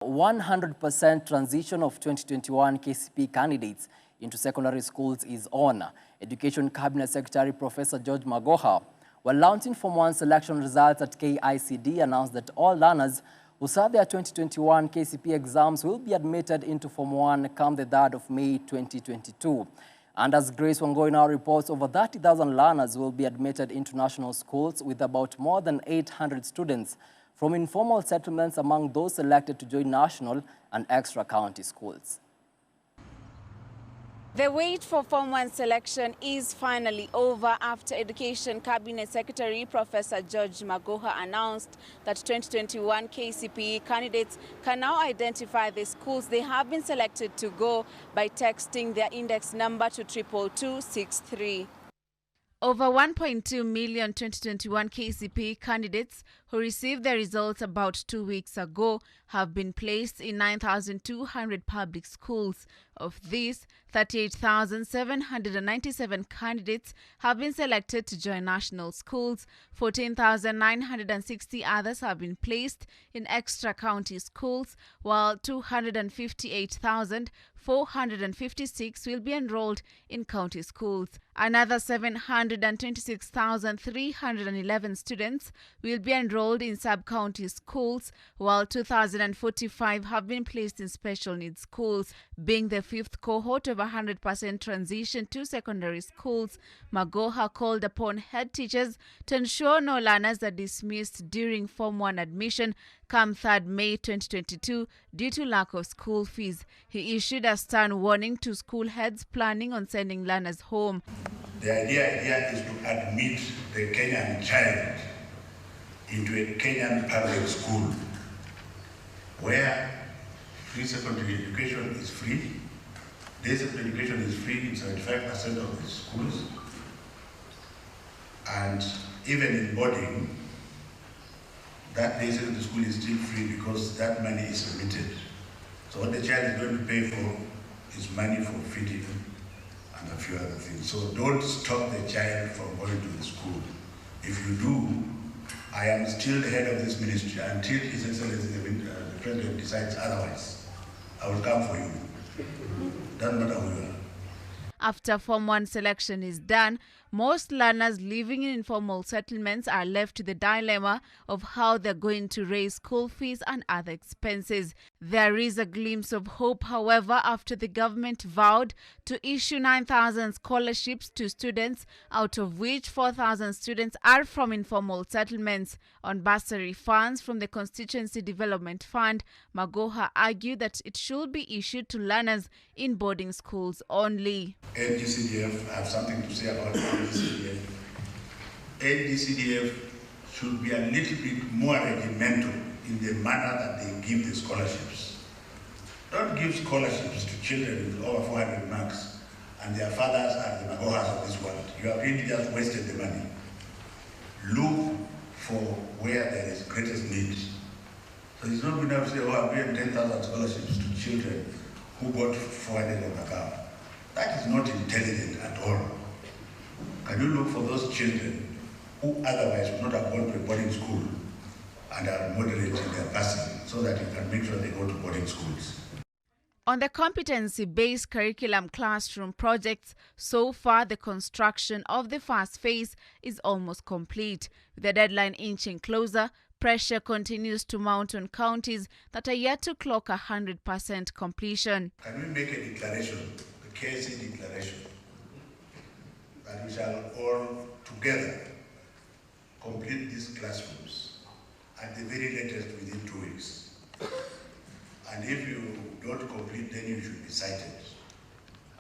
100% transition of 2021 KCPE candidates into secondary schools is on. Education Cabinet Secretary Professor George Magoha, while launching Form 1 selection results at KICD, announced that all learners who serve their 2021 KCPE exams will be admitted into Form 1 come the 3rd of May 2022. And as Grace Wangoi now reports, over 30,000 learners will be admitted into national schools, with about more than 800 students from informal settlements among those selected to join national and extra county schools. The wait for Form 1 selection is finally over after Education Cabinet Secretary Professor George Magoha announced that 2021 KCPE candidates can now identify the schools they have been selected to go by texting their index number to 22263. Over 1.2 million 2021 KCPE candidates who received their results about 2 weeks ago have been placed in 9,200 public schools. Of these, 38,797 candidates have been selected to join national schools. 14,960 others have been placed in extra county schools, while 258,456 will be enrolled in county schools. Another 726,311 students will be enrolled in sub-county schools, while 2,045 have been placed in special needs schools. Being the fifth cohort of 100% transition to secondary schools, Magoha called upon head teachers to ensure no learners are dismissed during Form 1 admission come 3rd May 2022 due to lack of school fees. He issued a stern warning to school heads planning on sending learners home. The idea here is to admit the Kenyan child into a Kenyan public school where free secondary education is free. Day secondary education is free in 75% of the schools. And even in boarding, that day secondary school is still free because that money is remitted. So what the child is going to pay for is money for feeding and a few other things. So don't stop the child from going to the school. If you do, I am still the head of this ministry until His Excellency the President decides otherwise. I will come for you. Doesn't matter who you are. After Form 1 selection is done, most learners living in informal settlements are left to the dilemma of how they're going to raise school fees and other expenses. There is a glimpse of hope, however, after the government vowed to issue 9,000 scholarships to students, out of which 4,000 students are from informal settlements. On bursary funds from the Constituency Development Fund, Magoha argued that it should be issued to learners in boarding schools only. KCDF, I have something to say about KCDF. KCDF should be a little bit more regimental in the manner that they give the scholarships. Don't give scholarships to children with over 400 marks and their fathers are the Magohas of this world. You have really just wasted the money. Look for where there is greatest need. So it's not good enough to say, oh, I'm giving 10,000 scholarships to children who got 400 on account. That is not intelligent at all. Can you look for those children who otherwise would not have gone to a boarding school and are moderate in their passing so that you can make sure they go to boarding schools? On the competency-based curriculum classroom projects, so far the construction of the first phase is almost complete. With the deadline inching closer, pressure continues to mount on counties that are yet to clock 100% completion. Can we make a declaration, the KC declaration, that we shall all together complete these classrooms at the very latest within 2 weeks? And if you don't complete, then you should be cited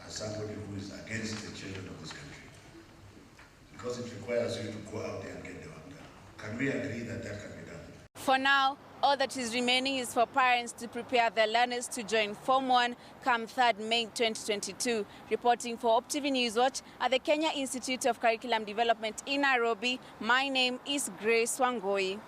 as somebody who is against the children of this country, because it requires you to go out there and get the work done. Can we agree that that can be done? For now, all that is remaining is for parents to prepare their learners to join Form 1 come 3rd May 2022. Reporting for OpTV Newswatch at the Kenya Institute of Curriculum Development in Nairobi, my name is Grace Wangoi.